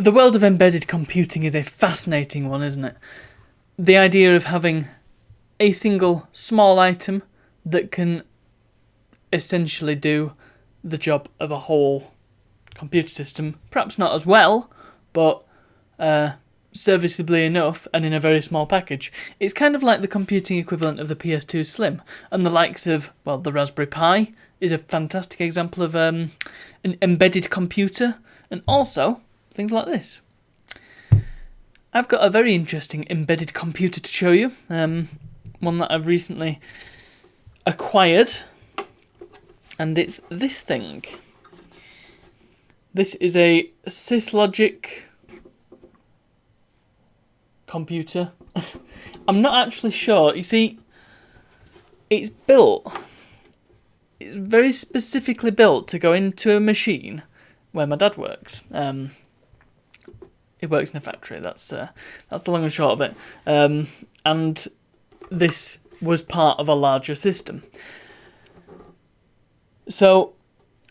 The world of embedded computing is a fascinating one, isn't it? The idea of having a single small item that can essentially do the job of a whole computer system, perhaps not as well, but serviceably enough and in a very small package. It's kind of like the computing equivalent of the PS2 Slim, and the likes of, well, the Raspberry Pi is a fantastic example of an embedded computer, and also things like this. I've got a very interesting embedded computer to show you, one that I've recently acquired, and it's this thing. This is a Syslogic computer. I'm not actually sure. You see, it's very specifically built to go into a machine where my dad works. He works in a factory. That's the long and short of it. And this was part of a larger system. So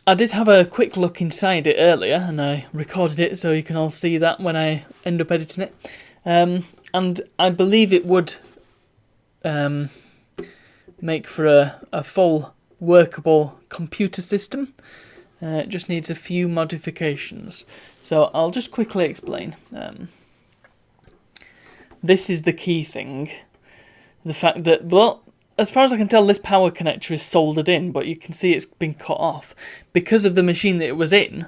I did have a quick look inside it earlier, and I recorded it so you can all see that when I end up editing it. And I believe it would make for a full workable computer system. It just needs a few modifications. So I'll just quickly explain. This is the key thing. The fact that, well, as far as I can tell, this power connector is soldered in, but you can see it's been cut off. Because of the machine that it was in,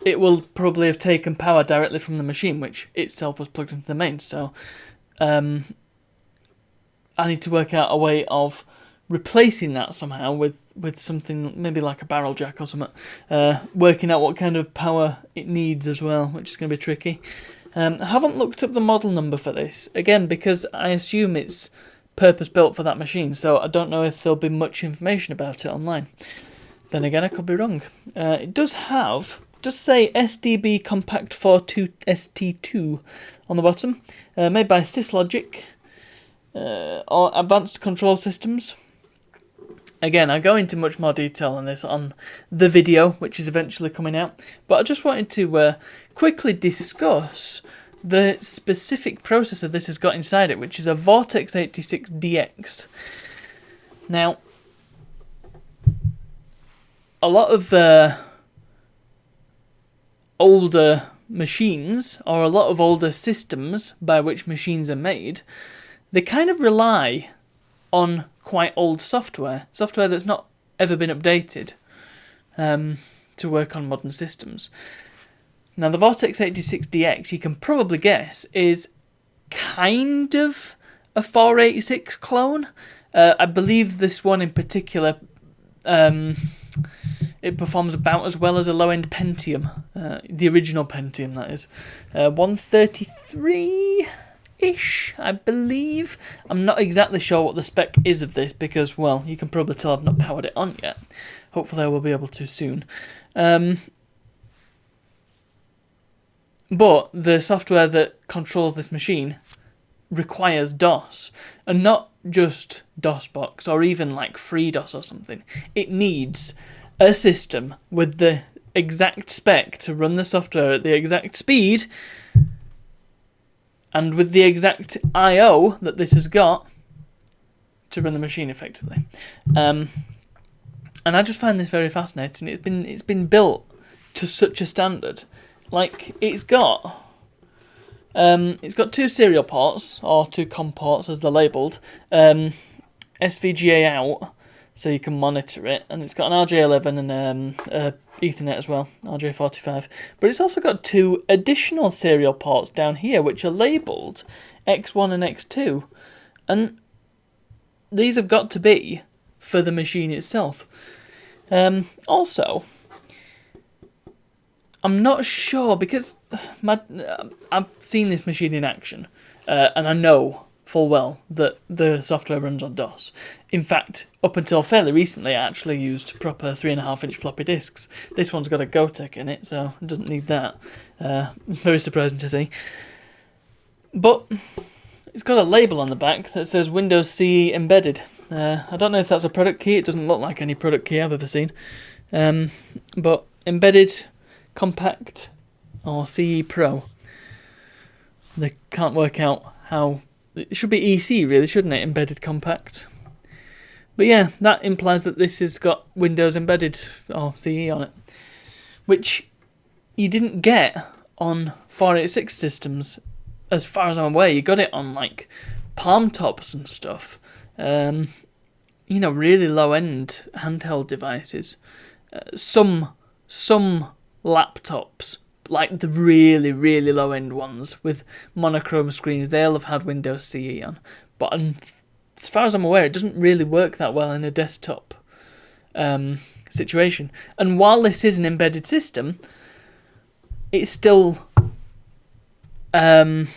it will probably have taken power directly from the machine, which itself was plugged into the mains. So I need to work out a way of replacing that somehow with something maybe like a barrel jack or something, working out what kind of power it needs as well, which is going to be tricky. I haven't looked up the model number for this, again, because I assume it's purpose-built for that machine, so I don't know if there'll be much information about it online. Then again, I could be wrong. It does say SDB Compact 42 ST2 on the bottom, made by Syslogic, or Advanced Control Systems. Again, I go into much more detail on this on the video, which is eventually coming out, but I just wanted to quickly discuss the specific processor this has got inside it, which is a Vortex 86DX. Now, a lot of older machines, or a lot of older systems by which machines are made, they kind of rely on quite old software that's not ever been updated to work on modern systems. Now, the Vortex 86DX, you can probably guess, is kind of a 486 clone. I believe this one in particular, it performs about as well as a low-end Pentium, the original Pentium, that is. 133-ish, I believe. I'm not exactly sure what the spec is of this because, well, you can probably tell I've not powered it on yet. Hopefully I will be able to soon. But the software that controls this machine requires DOS, and not just DOSBox or even like FreeDOS or something. It needs a system with the exact spec to run the software at the exact speed and with the exact I/O that this has got to run the machine effectively. And I just find this very fascinating. It's been built to such a standard. Like, it's got two serial ports, or two COM ports as they're labelled, SVGA out, so you can monitor it, and it's got an RJ11 and Ethernet as well, RJ45. But it's also got two additional serial ports down here, which are labelled X1 and X2, and these have got to be for the machine itself. Also, I'm not sure, because I've seen this machine in action, and I know full well that the software runs on DOS. In fact, up until fairly recently, I actually used proper 3.5-inch floppy disks. This one's got a Gotek in it, so it doesn't need that. It's very surprising to see. But it's got a label on the back that says Windows CE embedded. I don't know if that's a product key. It doesn't look like any product key I've ever seen. But embedded Compact or CE Pro. They can't work out how... It should be EC, really, shouldn't it? Embedded compact. But yeah, that implies that this has got Windows embedded, or CE on it, which you didn't get on 486 systems, as far as I'm aware. You got it on, like, Palm Tops and stuff. You know, really low-end handheld devices. Some laptops, like the really, really low-end ones with monochrome screens, they'll have had Windows CE on. But as far as I'm aware, it doesn't really work that well in a desktop situation. And while this is an embedded system, it's still equivalent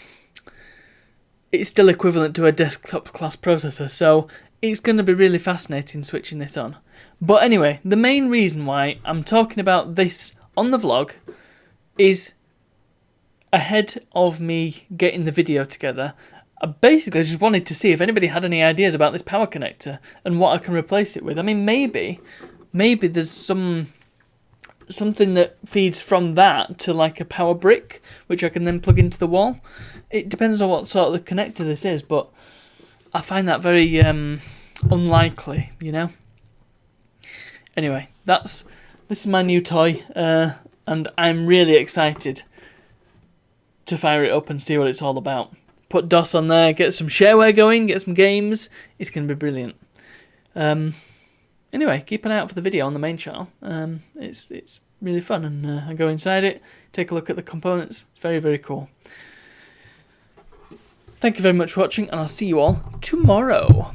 to a desktop class processor. So it's going to be really fascinating switching this on. But anyway, the main reason why I'm talking about this on the vlog is ahead of me getting the video together. I basically just wanted to see if anybody had any ideas about this power connector and what I can replace it with. I mean, maybe there's something that feeds from that to like a power brick, which I can then plug into the wall. It depends on what sort of connector this is, but I find that very unlikely, you know. Anyway, this is my new toy, and I'm really excited to fire it up and see what it's all about. Put DOS on there, get some shareware going, get some games. It's going to be brilliant. Anyway, keep an eye out for the video on the main channel. It's really fun, and I go inside it, take a look at the components. It's very, very cool. Thank you very much for watching, and I'll see you all tomorrow.